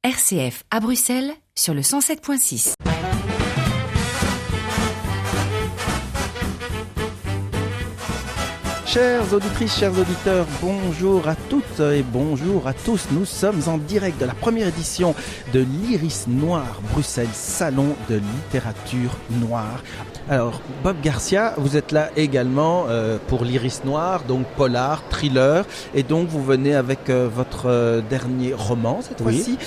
RCF à Bruxelles sur le 107.6. Chères auditrices, chers auditeurs, bonjour à toutes et bonjour à tous. Nous sommes en direct de la première édition de l'Iris Noir Bruxelles, salon de littérature noire. Alors, Bob Garcia, vous êtes là également pour l'Iris Noir, donc polar, thriller, et donc vous venez avec votre dernier roman cette fois-ci,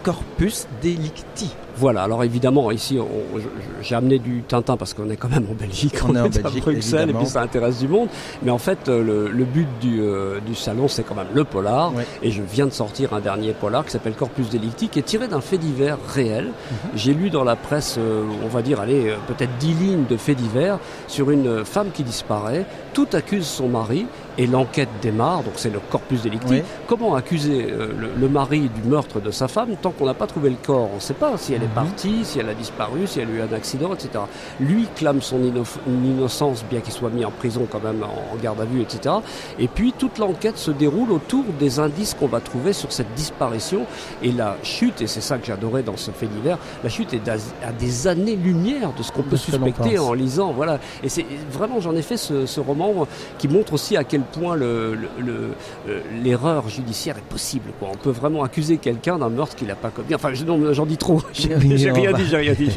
Corpus Delicti. Voilà, alors évidemment, ici, j'ai amené du Tintin parce qu'on est quand même en Belgique, on est en Belgique, à Bruxelles, évidemment. Et puis ça intéresse du monde. Mais en fait, le but du salon, c'est quand même le polar. Ouais. Et je viens de sortir un dernier polar qui s'appelle Corpus Delicti, qui est tiré d'un fait divers réel. J'ai lu dans la presse, on va dire, peut-être 10 lignes de faits divers sur une femme qui disparaît. Tout accuse son mari. Et l'enquête démarre, donc c'est le Corpus Delicti. Oui. Comment accuser le mari du meurtre de sa femme tant qu'on n'a pas trouvé le corps? On ne sait pas si elle est partie, si elle a disparu, si elle a eu un accident, etc. Lui clame son innocence, bien qu'il soit mis en prison quand même, en garde à vue, etc. Et puis toute l'enquête se déroule autour des indices qu'on va trouver sur cette disparition. Et la chute, et c'est ça que j'adorais dans ce fait divers, la chute est à des années-lumière de ce qu'on peut suspecter en lisant. Voilà. Et c'est vraiment, j'en ai fait ce roman qui montre aussi à quel point l'erreur judiciaire est possible, quoi. On peut vraiment accuser quelqu'un d'un meurtre qu'il n'a pas commis. Enfin, j'en dis trop. J'ai rien dit.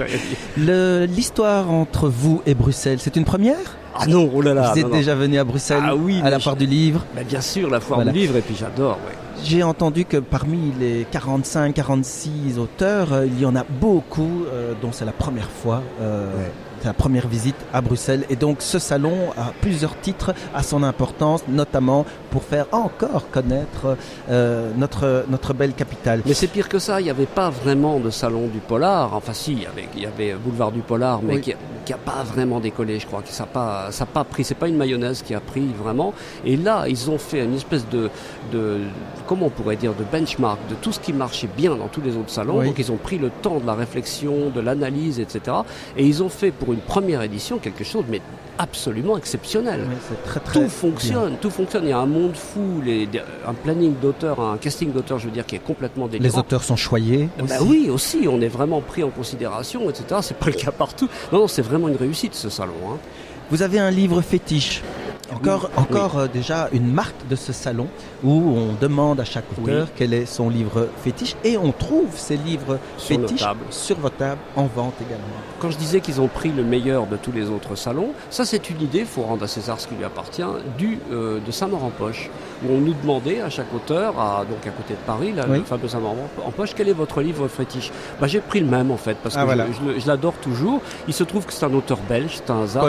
L'histoire entre vous et Bruxelles, c'est une première ? Ah non, oh là là. Vous êtes déjà venu à Bruxelles, à la foire du livre ? Bien sûr, la foire du livre, et puis j'adore, ouais. J'ai entendu que parmi les 45-46 auteurs, il y en a beaucoup dont c'est la première fois. C'est la première visite à Bruxelles, et donc ce salon a plusieurs titres à son importance, notamment pour faire encore connaître notre belle capitale. Mais c'est pire que ça, il n'y avait pas vraiment de salon du polar. Enfin si, il y avait Boulevard du Polar, mais qui a pas vraiment décollé, je crois, que ça a pas pris, c'est pas une mayonnaise qui a pris vraiment. Et là, ils ont fait une espèce de comment on pourrait dire, de benchmark de tout ce qui marchait bien dans tous les autres salons. Donc ils ont pris le temps de la réflexion, de l'analyse, etc. Et ils ont fait pour une première édition quelque chose mais absolument exceptionnel. Oui, c'est très tout fonctionne. Il y a un monde fou, un planning d'auteurs, un casting d'auteurs, je veux dire, qui est complètement délirant. Les auteurs sont choyés aussi. Oui, aussi, on est vraiment pris en considération, etc. C'est pas le cas partout. Non, c'est vraiment une réussite ce salon. Hein. Vous avez un livre fétiche. Encore déjà une marque de ce salon où on demande à chaque auteur quel est son livre fétiche, et on trouve ces livres fétiches sur vos tables, en vente également. Quand je disais qu'ils ont pris le meilleur de tous les autres salons, ça c'est une idée, il faut rendre à César ce qui lui appartient, de Saint-Maur-en-Poche, où on nous demandait à chaque auteur, donc à côté de Paris, le fameux Saint-Maur-en-Poche, quel est votre livre fétiche? J'ai pris le même en fait, parce que je l'adore toujours. Il se trouve que c'est un auteur belge, c'est un hasard.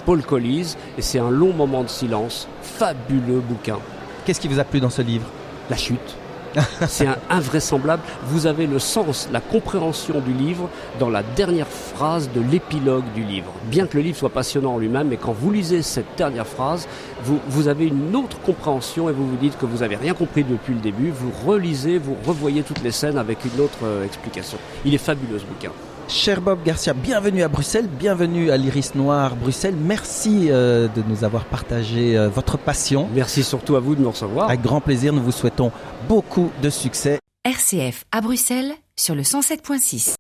Paul Colise, et c'est un long moment de silence, fabuleux bouquin. Qu'est-ce qui vous a plu dans ce livre? La chute. C'est invraisemblable. Vous avez le sens, la compréhension du livre dans la dernière phrase de l'épilogue du livre. Bien que le livre soit passionnant en lui-même, mais quand vous lisez cette dernière phrase, vous avez une autre compréhension et vous vous dites que vous n'avez rien compris depuis le début. Vous relisez, vous revoyez toutes les scènes avec une autre explication. Il est fabuleux ce bouquin. Cher Bob Garcia, bienvenue à Bruxelles, bienvenue à l'Iris Noir Bruxelles. Merci de nous avoir partagé votre passion. Merci surtout à vous de nous recevoir. Avec grand plaisir, nous vous souhaitons beaucoup de succès. RCF à Bruxelles sur le 107.6.